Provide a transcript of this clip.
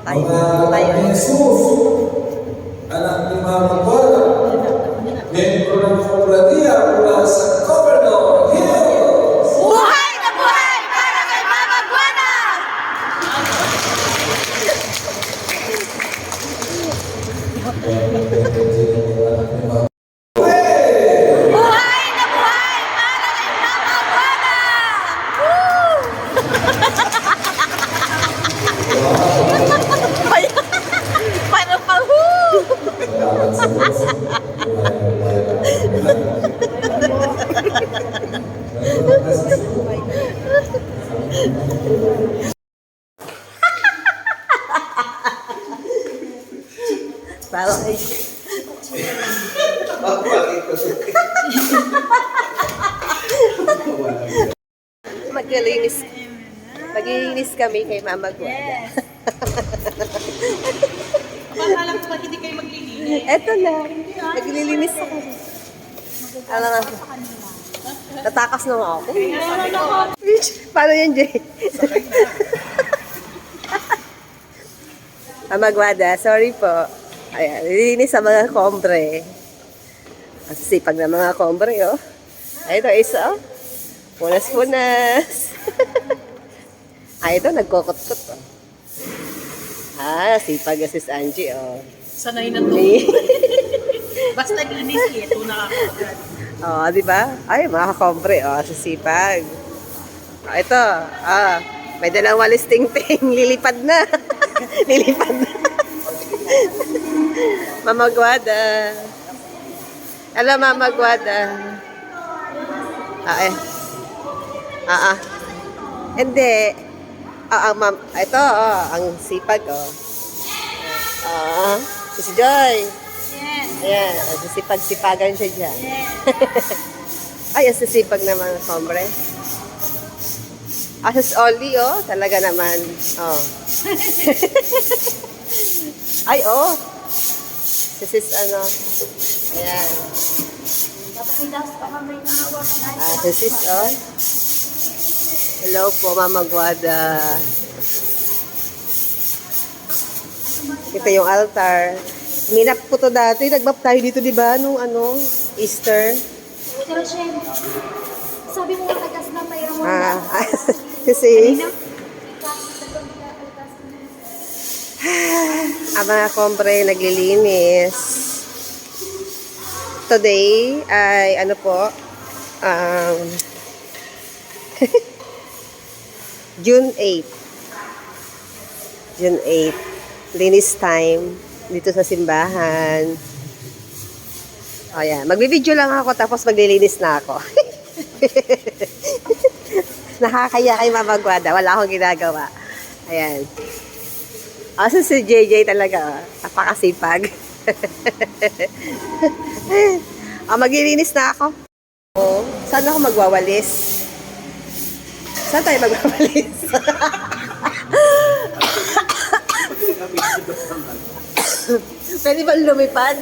Mga Jesus, anak ni Mama Paula, membro ng Kooperatiya mula sa Governor Hills. Buhay na buhay para kay Mama Guana! Buhay na buhay para kay Mama Guana! Woo! Paano pa Parang ay... Maglilinis kami kay Mama Guana. Alam ko ba hindi kayo maglilinis? Eto na, naglilinis ako. Alam nga, tatakas na nga ako. Paano yan, Jay? Mama Guana, sorry po. Ayan, nililinis sa mga kombre. Ang sipag na mga kombre, oh. Ay, ito, isa, oh. Punas-punas. Ay, ito, nagkukot-kot, oh. Ah, sipag na sis Angie, oh. Sanay na to. Basta linis ito nakakaagad. Oh, di ba? Ay, mga kakombre, oh, sisipag. Oh, ito, ah, may dalang walis ting-ting, lilipad na. Lilipad na. Mama Guana. Hello, Mama Guana. Ah, eh. Ah, ah. Hindi. Ah, ma'am. Ito, oh, ang sipag, oh. Ah, si Joy. Yes. Ayan, sisipag-sipagan siya dyan. Ay, ang sisipag naman, hombre. As Oli, oh, talaga naman. Oh. Ay, oh. Sis, ano. Ayan. Ah, sis, oh. Hello po, Mama Guana. Ito yung altar. Minap ko to dati. Nag-map tayo dito, di ba? Nung ano, Easter. Pero Shem, sabi mo tagas na mayroon mo Ah, kasi ang mga kombre naglilinis. Today ay ano po, June 8. June 8. Linis time dito sa simbahan. O yan. Magbibideo lang ako tapos maglilinis na ako. Nakakaya kay Mama Guana. Wala akong ginagawa. Ayan. Asa si JJ talaga. Napakasipag. Maglilinis na ako. Oh, saan ako magwawalis? Saan tayo magwawalis? Pwede ba lumipad?